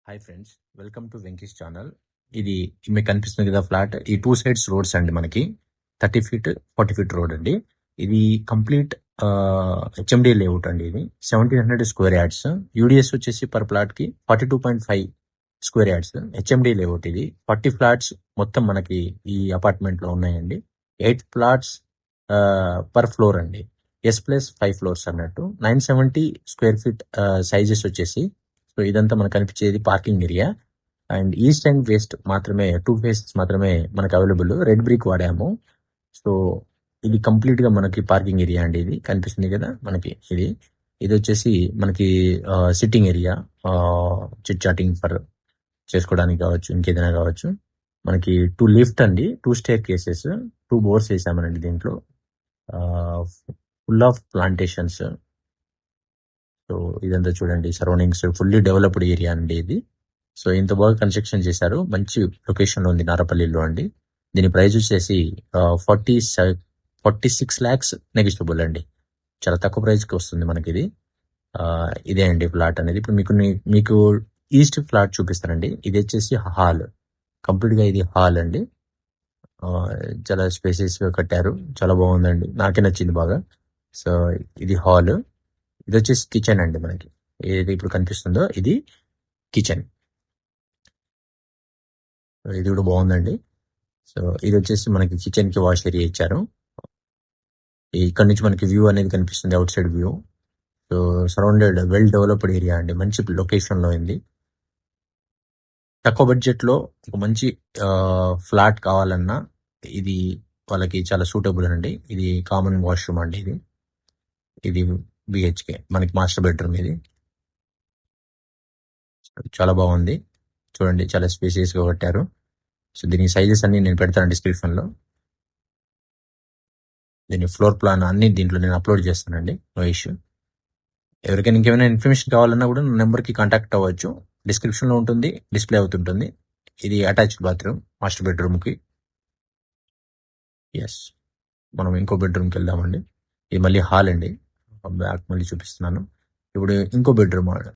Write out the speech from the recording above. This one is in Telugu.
Hi friends, welcome to Venky's channel. ఇది మీకు కనిపిస్తుంది కదా ఫ్లాట్. ఈ 2 సైడ్స్ రోడ్స్ అండి, మనకి 30 ఫీట్ 40 ఫీట్ రోడ్ అండి. ఇది కంప్లీట్ హెచ్ఎండి లేఅవుట్ అండి. ఇది 1700 స్క్వేర్ యార్డ్స్. యూడిఎస్ వచ్చేసి పర్ ప్లాట్ కి 42.5 స్క్వేర్ యార్డ్స్. హెచ్ఎండి లేఅవుట్ ఇది. 40 ఫ్లాట్స్ మొత్తం మనకి ఈ అపార్ట్మెంట్ లో ఉన్నాయండి. 8 ఫ్లాట్స్ పర్ ఫ్లోర్ అండి. S+5 ఫ్లోర్స్ అన్నట్టు. 970 స్క్వేర్ ఫీట్ సైజెస్ వచ్చేసి. సో ఇదంతా మనకు కనిపించేది parking area. And east and west మాత్రమే 2 ఫేసెస్ మాత్రమే మనకు అవైలబుల్. రెడ్ బ్రిక్ వాడాము. సో ఇది కంప్లీట్ గా మనకి పార్కింగ్ ఏరియా అండి. ఇది కనిపిస్తుంది కదా మనకి. ఇది వచ్చేసి మనకి sitting area, chit chatting for చేసుకోవడానికి కావచ్చు, ఇంకేదైనా కావచ్చు. మనకి 2 లిఫ్ట్ అండి, 2 స్టేర్ కేసెస్, 2 బోర్స్ వేసామనండి దీంట్లో. Full of plantations. సో ఇదంతా చూడండి, సరౌండింగ్స్ ఫుల్లీ డెవలప్డ్ ఏరియా అండి ఇది. సో ఇంత బాగా కన్స్ట్రక్షన్ చేశారు. మంచి లొకేషన్ లో ఉంది నారపల్లిలో అండి. దీని ప్రైస్ వచ్చేసి 46 lakhs నెగిషియబుల్ అండి. చాలా తక్కువ ప్రైస్ కి వస్తుంది మనకి ఇది. ఇదే అండి ఫ్లాట్ అనేది. ఇప్పుడు మీకు ఈస్ట్ ఫ్లాట్ చూపిస్తానండి. ఇది వచ్చేసి హాల్. కంప్లీట్ గా ఇది హాల్ అండి. చాలా స్పేసెస్ గా కట్టారు. చాలా బాగుందండి, నాకే నచ్చింది బాగా. సో ఇది హాల్. ఇది వచ్చేసి కిచెన్ అండి మనకి. ఏది ఇప్పుడు కనిపిస్తుందో ఇది కిచెన్. ఇది కూడా బాగుందండి. సో ఇది వచ్చేసి మనకి కిచెన్ కి వాష్ ఏరియా ఇచ్చారు. ఇక్కడ నుంచి మనకి వ్యూ అనేది కనిపిస్తుంది, out side view. So surrounded well developed area అండి. మంచి లొకేషన్ లో ఉంది. తక్కువ బడ్జెట్ లో ఒక మంచి ఫ్లాట్ కావాలన్నా ఇది వాళ్ళకి చాలా సూటబుల్ అండి. ఇది కామన్ వాష్రూమ్ అండి. ఇది బిహెచ్కే మనకి మాస్టర్ బెడ్రూమ్. ఇది చాలా బాగుంది చూడండి, చాలా స్పేసియస్ గా కట్టారు. సో దీని సైజెస్ అన్ని నేను పెడతాను డిస్క్రిప్షన్ లో. దీని ఫ్లోర్ ప్లాన్ అన్ని దీంట్లో నేను అప్లోడ్ చేస్తానండి, నో ఇష్యూ. ఎవరికైనా ఇంకేమైనా ఇన్ఫర్మేషన్ కావాలన్నా కూడా నా నెంబర్ కి కాంటాక్ట్ అవ్వచ్చు. డిస్క్రిప్షన్ లో ఉంటుంది, డిస్ప్లే అవుతుంటుంది. ఇది అటాచ్డ్ బాత్రూమ్ మాస్టర్ బెడ్రూమ్ కి. ఎస్, మనం ఇంకో బెడ్రూమ్కి వెళ్దామండి. ఇది మళ్ళీ హాల్ అండి. బ్యాక్ మళ్ళీ చూపిస్తున్నాను. ఇప్పుడు ఇంకో బెడ్రూమ్